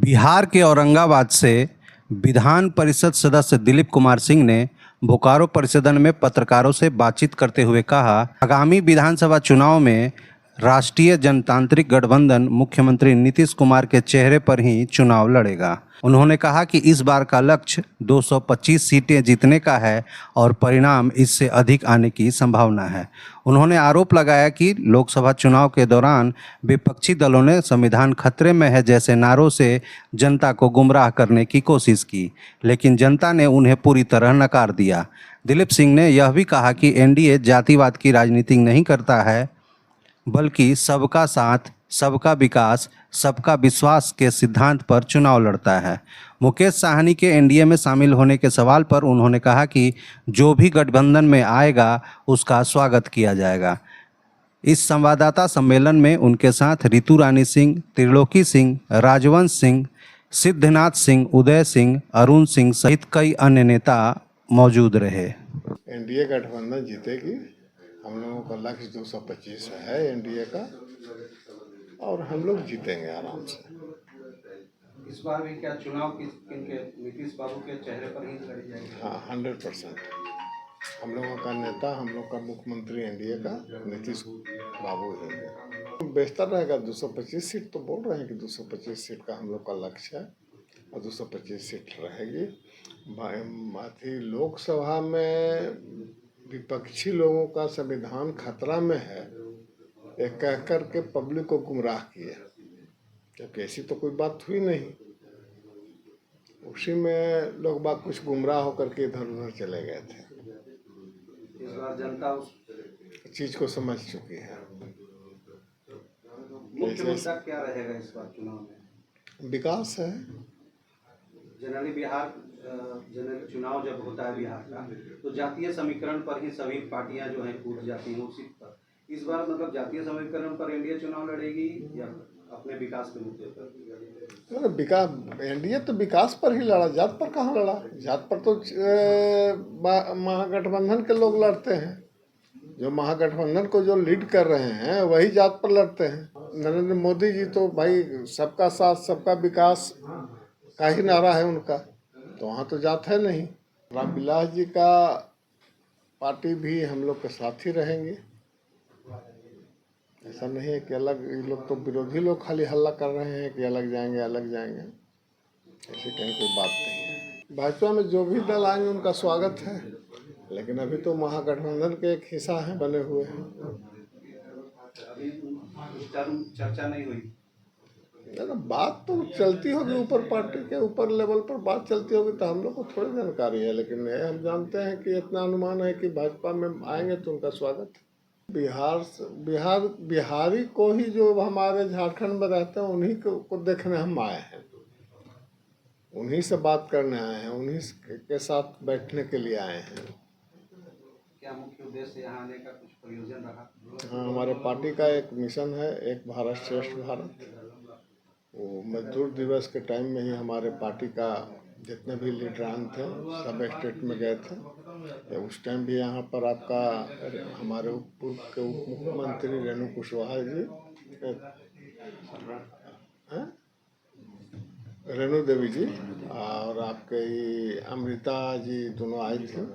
बिहार के औरंगाबाद से विधान परिषद सदस्य दिलीप कुमार सिंह ने बोकारो परिसदन में पत्रकारों से बातचीत करते हुए कहा, आगामी विधानसभा चुनाव में राष्ट्रीय जनतांत्रिक गठबंधन मुख्यमंत्री नीतीश कुमार के चेहरे पर ही चुनाव लड़ेगा। उन्होंने कहा कि इस बार का लक्ष्य 225 सीटें जीतने का है और परिणाम इससे अधिक आने की संभावना है। उन्होंने आरोप लगाया कि लोकसभा चुनाव के दौरान विपक्षी दलों ने संविधान खतरे में है जैसे नारों से जनता को गुमराह करने की कोशिश की, लेकिन जनता ने उन्हें पूरी तरह नकार दिया। दिलीप सिंह ने यह भी कहा कि एनडीए जातिवाद की राजनीति नहीं करता है, बल्कि सबका साथ, सबका विकास, सबका विश्वास के सिद्धांत पर चुनाव लड़ता है। मुकेश साहनी के एनडीए में शामिल होने के सवाल पर उन्होंने कहा कि जो भी गठबंधन में आएगा उसका स्वागत किया जाएगा। इस संवाददाता सम्मेलन में उनके साथ रितु रानी सिंह, त्रिलोकी सिंह, राजवंश सिंह, सिद्धनाथ सिंह, उदय सिंह, अरुण सिंह सहित कई अन्य नेता मौजूद रहे। एनडीए गठबंधन जीतेगी। हम लोगों का लक्ष्य 225 है एनडीए का, और हम लोग जीतेंगे आराम से। इस बार भी क्या चुनाव किनके, नीतीश बाबू के चेहरे पर ही लड़ी जाएगी? हाँ, 100%। हम लोगों का नेता, हम लोग का मुख्यमंत्री एनडीए का नीतीश बाबू ही बेहतर रहेगा। 225 सीट तो बोल रहे हैं कि 225 सीट का हम लोग का लक्ष्य है और 225 सीट रहेगी। लोकसभा में विपक्षी लोगों का संविधान खतरा में है एक कह कर के पब्लिक को गुमराह किया, जबकि ऐसी तो कोई बात हुई नहीं। उसी में लोग बात कुछ गुमराह होकर के इधर उधर चले गए थे। इस बार जनता उस चीज को समझ चुकी है। मुख्य मुद्दा क्या रहेगा इस बार चुनाव में? विकास है। जनरली चुनाव जब होता है बिहार का, तो जातीय समीकरण पर ही सभी पार्टियां जो हैं कूद जाती हैं उसी पर। इस बार मतलब जातीय समीकरण पर एनडीए चुनाव लड़ेगी या अपने विकास के मुद्दे पर? विकास, एनडीए तो विकास पर ही लड़ा, जात पर कहाँ लड़ा? जात पर तो महागठबंधन के लोग लड़ते हैं। जो महागठबंधन को जो लीड कर रहे हैं वही जात पर लड़ते हैं। नरेंद्र मोदी जी तो भाई सबका साथ, सबका विकास का ही नारा है उनका, तो वहाँ तो जात है नहीं। रामविलास जी का पार्टी भी हम लोग के साथ ही रहेंगे। ऐसा नहीं है कि अलग, ये लोग तो विरोधी लोग खाली हल्ला कर रहे हैं कि अलग जाएंगे अलग जाएंगे। ऐसी कहीं कोई बात नहीं है। भाजपा में जो भी दल आएंगे उनका स्वागत है, लेकिन अभी तो महागठबंधन के एक हिस्सा हैं, बने हुए हैं। चर्चा नहीं हुई? बात तो चलती होगी ऊपर, पार्टी के ऊपर लेवल पर बात चलती होगी, तो हम लोग को थोड़ी जानकारी है, लेकिन हम जानते हैं कि इतना अनुमान है कि भाजपा में आएंगे तो उनका स्वागत है। बिहारी को ही जो हमारे झारखंड में रहते हैं उन्हीं को देखने हम आए हैं, उन्हीं से बात करने आए हैं, उन्हीं के साथ बैठने के लिए आए हैं। क्या मुख्य उद्देश्य यहाँ आने का कुछ प्रयोजन रहा? हाँ, हमारे पार्टी का एक मिशन है, एक भारत श्रेष्ठ भारत। वो मजदूर दिवस के टाइम में ही हमारे पार्टी का जितने भी लीडरान थे सब स्टेट में गए थे। उस टाइम भी यहाँ पर आपका हमारे पूर्व के उप मुख्यमंत्री रेणु कुशवाहा जी, रेणु देवी जी, और आपके अमृता जी दोनों आई थी।